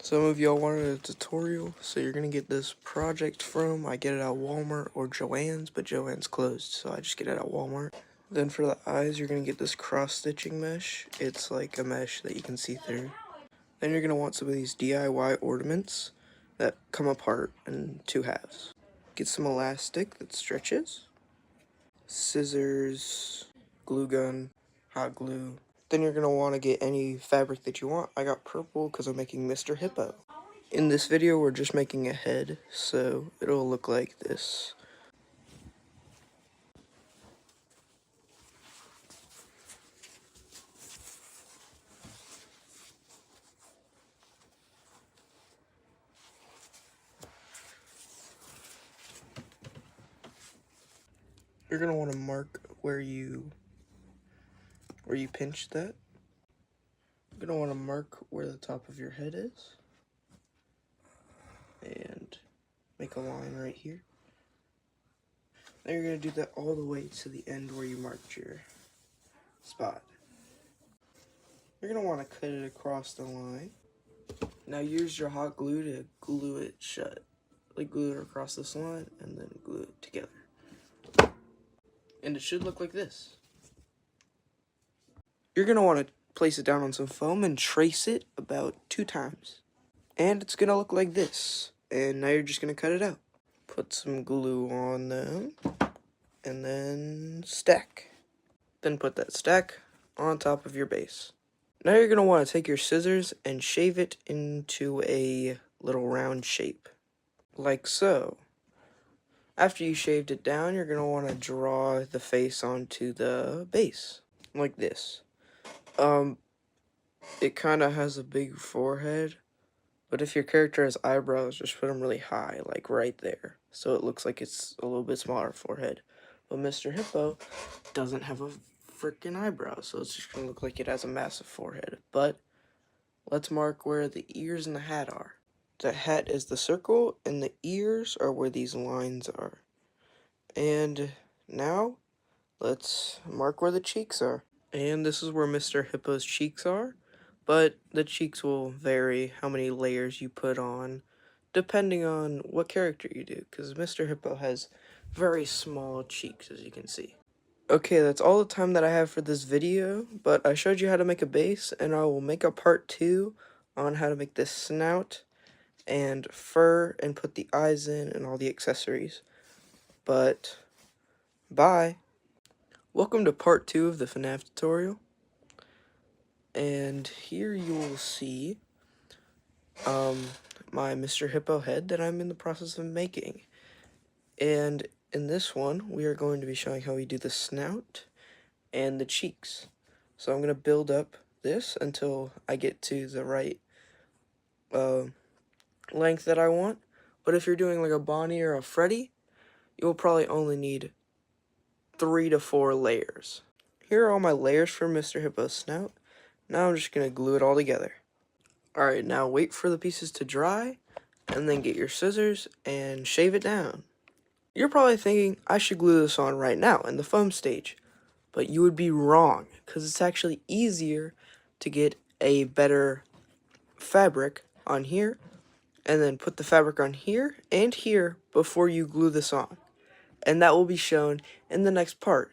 Some of y'all wanted a tutorial, so you're gonna get this project from, I get it at Walmart or Joann's, but Joann's closed, so I just get it at Walmart. Then for the eyes, you're gonna get this cross-stitching mesh. It's like a mesh that you can see through. Then you're gonna want some of these DIY ornaments that come apart in two halves. Get some elastic that stretches, scissors, glue gun, hot glue. Then you're gonna want to get any fabric that you want. I got purple because I'm making Mr. Hippo. In this video, we're just making a head, so it'll look like this. You're gonna want to mark where you pinched that. You're gonna want to mark where the top of your head is, and make a line right here. Then you're gonna do that all the way to the end where you marked your spot. You're gonna want to cut it across the line. Now use your hot glue to glue it shut. Like glue it across this line and then glue it together. And it should look like this. You're gonna want to place it down on some foam and trace it about 2 times. And it's gonna look like this. And now you're just gonna cut it out. Put some glue on them and then stack. Then put that stack on top of your base. Now you're going to want to take your scissors and shave it into a little round shape, like so. After you shaved it down, you're going to want to draw the face onto the base, like this. It kind of has a big forehead, but if your character has eyebrows, just put them really high, like right there, so it looks like it's a little bit smaller forehead. But Mr. Hippo doesn't have a freaking eyebrow, so it's just gonna look like it has a massive forehead. But let's mark where the ears and the hat are. The hat is the circle and the ears are where these lines are. And now let's mark where the cheeks are. And this is where Mr. Hippo's cheeks are, but the cheeks will vary how many layers you put on depending on what character you do, because Mr. Hippo has very small cheeks, as you can see. Okay, that's all the time that I have for this video, but I showed you how to make a base, and I will make a part 2 on how to make this snout and fur and put the eyes in and all the accessories. But, bye! Welcome to part 2 of the Fnaf tutorial, and here you will see my Mr. Hippo head that I'm in the process of making. And in this one, we are going to be showing how we do the snout and the cheeks. So I'm going to build up this until I get to the right length that I want. But if you're doing like a Bonnie or a Freddy, you'll probably only need 3 to 4 layers. Here are all my layers for Mr. Hippo's snout. Now I'm just going to glue it all together. Alright, now wait for the pieces to dry, and then get your scissors and shave it down. You're probably thinking, I should glue this on right now in the foam stage. But you would be wrong, because it's actually easier to get a better fabric on here, and then put the fabric on here and here before you glue this on. And that will be shown in the next part.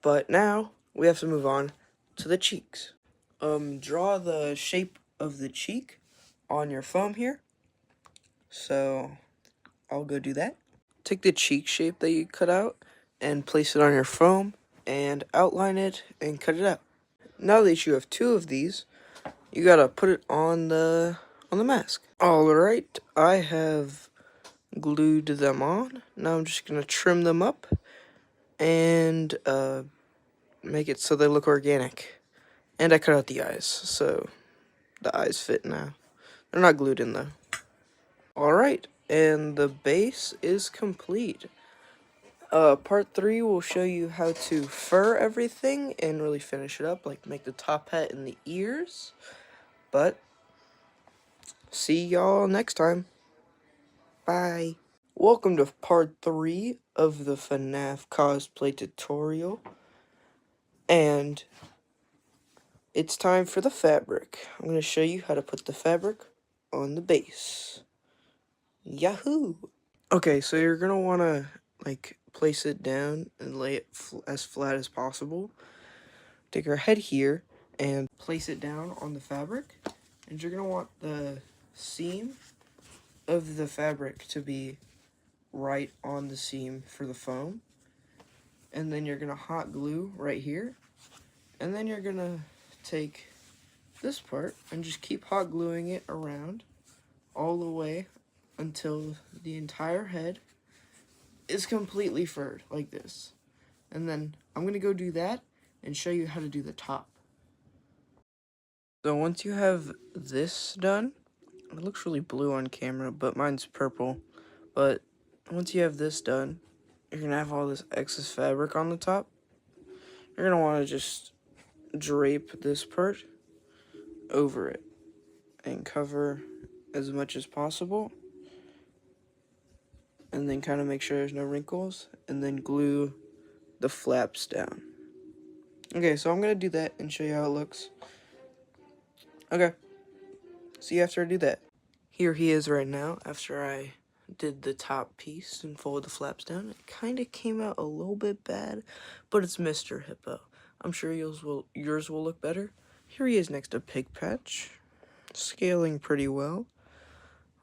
But now, we have to move on to the cheeks. Draw the shape of the cheek on your foam here. So, I'll go do that. Take the cheek shape that you cut out and place it on your foam and outline it and cut it out. Now that you have 2 of these, you gotta put it on the mask. Alright, I have glued them on. Now I'm just gonna trim them up and make it so they look organic. And I cut out the eyes, so the eyes fit now. They're not glued in though. Alright, and the base is complete. Part 3 will show you how to fur everything and really finish it up, like make the top hat and the ears. But, see y'all next time. Bye. Welcome to part 3 of the Fnaf cosplay tutorial. And it's time for the fabric. I'm going to show you how to put the fabric on the base. Yahoo! Okay, so you're gonna wanna like place it down and lay it as flat as possible. Take your head here and place it down on the fabric, and you're gonna want the seam of the fabric to be right on the seam for the foam. And then you're gonna hot glue right here, and then you're gonna take this part and just keep hot gluing it around all the way until the entire head is completely furred like this. And then I'm gonna go do that and show you how to do the top. So once you have this done, it looks really blue on camera, but mine's purple. But once you have this done, you're gonna have all this excess fabric on the top. You're gonna wanna just drape this part over it and cover as much as possible, and then kind of make sure there's no wrinkles, and then glue the flaps down. Okay, so I'm gonna do that and show you how it looks. Okay, see you after I do that. Here he is right now after I did the top piece and folded the flaps down. It kind of came out a little bit bad, but it's Mr. Hippo. I'm sure yours will look better. Here he is next to Pig Patch, scaling pretty well.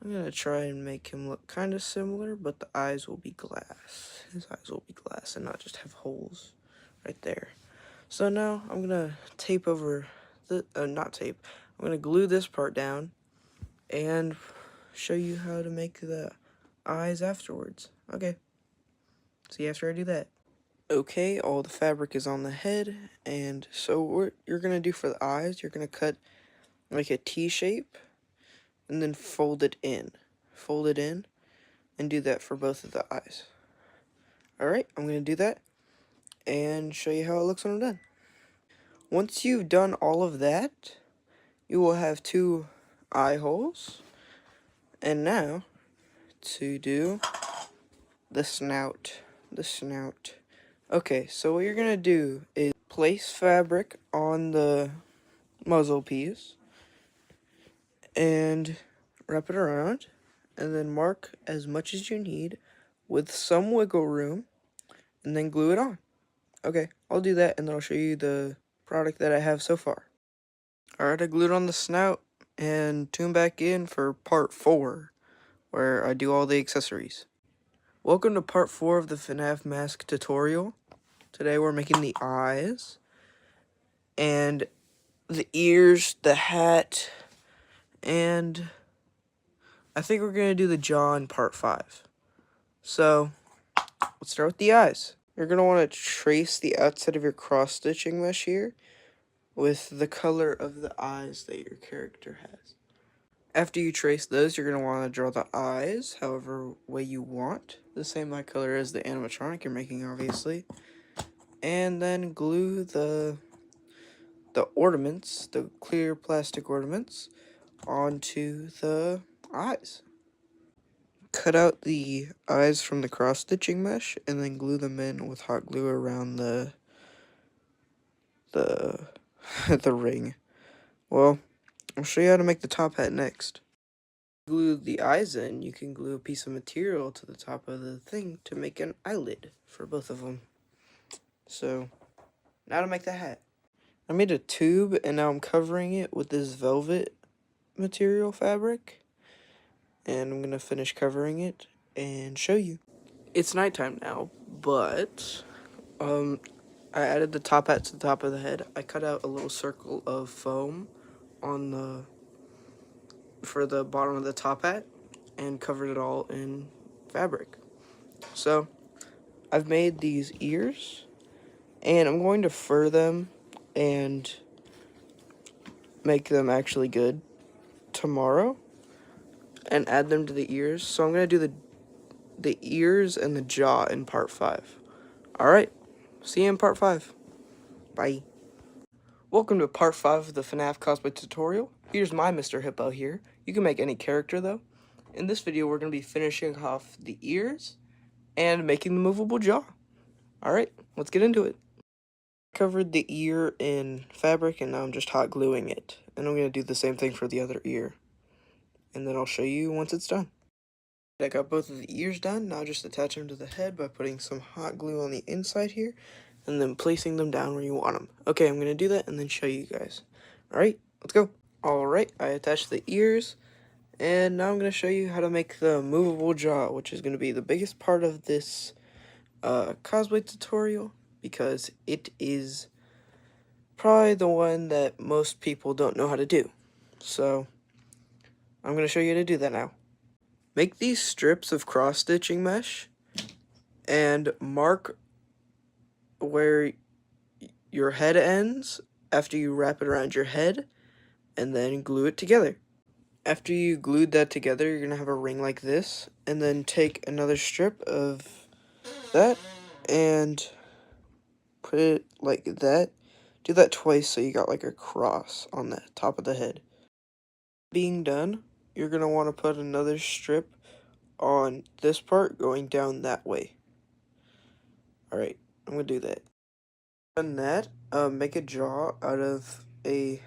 I'm gonna try and make him look kind of similar, but the eyes will be glass. His eyes will be glass and not just have holes right there. So now I'm gonna tape over the, not tape, I'm gonna glue this part down and show you how to make the eyes afterwards. Okay, see after I do that. Okay, all the fabric is on the head, and so what you're gonna do for the eyes, you're gonna cut like a T shape and then fold it in. Fold it in and do that for both of the eyes. Alright, I'm gonna do that and show you how it looks when I'm done. Once you've done all of that, you will have 2 eye holes. And now, to do the snout. Okay, so what you're gonna do is place fabric on the muzzle piece and wrap it around, and then mark as much as you need with some wiggle room, and then glue it on. Okay, I'll do that, and then I'll show you the product that I have so far. Alright, I glued on the snout, and tune back in for part 4, where I do all the accessories. Welcome to part 4 of the Fnaf mask tutorial. Today we're making the eyes, and the ears, the hat, and I think we're going to do the jaw in part 5. So, let's start with the eyes. You're going to want to trace the outside of your cross-stitching mesh here with the color of the eyes that your character has. After you trace those, you're going to want to draw the eyes however way you want. The same eye color as the animatronic you're making, obviously. And then glue the ornaments, the clear plastic ornaments, onto the eyes. Cut out the eyes from the cross-stitching mesh and then glue them in with hot glue around the the ring. Well, I'll show you how to make the top hat next. Glue the eyes in, you can glue a piece of material to the top of the thing to make an eyelid for both of them. So, now to make the hat. I made a tube and now I'm covering it with this velvet material fabric. And I'm gonna finish covering it and show you. It's nighttime now, but I added the top hat to the top of the head. I cut out a little circle of foam on for the bottom of the top hat and covered it all in fabric. So I've made these ears and I'm going to fur them and make them actually good tomorrow and add them to the ears. So I'm going to do the ears and the jaw in part 5. Alright, see you in part 5. Bye. Welcome to part 5 of the Fnaf cosplay tutorial. Here's my Mr. Hippo here. You can make any character though. In this video we're going to be finishing off the ears and making the movable jaw. Alright, let's get into it. Covered the ear in fabric and now I'm just hot gluing it. And I'm going to do the same thing for the other ear. and then I'll show you once it's done. I got both of the ears done. Now just attach them to the head by putting some hot glue on the inside here, and then placing them down where you want them. Okay, I'm going to do that and then show you guys. Alright, let's go. Alright, I attached the ears, and now I'm going to show you how to make the movable jaw, which is going to be the biggest part of this cosplay tutorial, because it is probably the one that most people don't know how to do. So, I'm going to show you how to do that now. Make these strips of cross-stitching mesh and mark where your head ends after you wrap it around your head, and then glue it together. After you glued that together, you're going to have a ring like this, and then take another strip of that and put it like that. Do that twice so you got like a cross on the top of the head. Being done, you're going to want to put another strip on this part going down that way. Alright, I'm going to do that. Done that, make a jaw out of a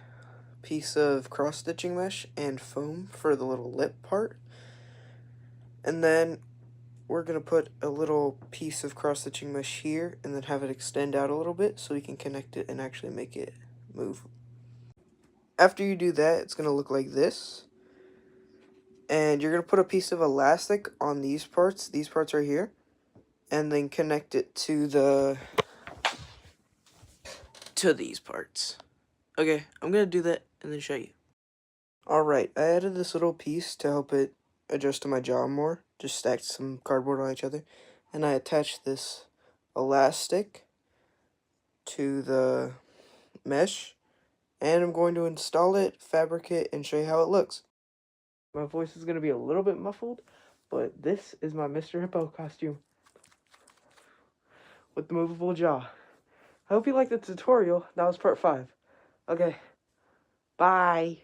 piece of cross-stitching mesh and foam for the little lip part. And then we're going to put a little piece of cross-stitching mesh here and then have it extend out a little bit so we can connect it and actually make it move. After you do that, it's going to look like this. And you're going to put a piece of elastic on these parts right here, and then connect it to these parts. Okay, I'm going to do that and then show you. Alright, I added this little piece to help it adjust to my jaw more. Just stacked some cardboard on each other. And I attached this elastic to the mesh. And I'm going to install it, fabricate it, and show you how it looks. My voice is going to be a little bit muffled, but this is my Mr. Hippo costume with the movable jaw. I hope you liked the tutorial. That was part 5. Okay, bye.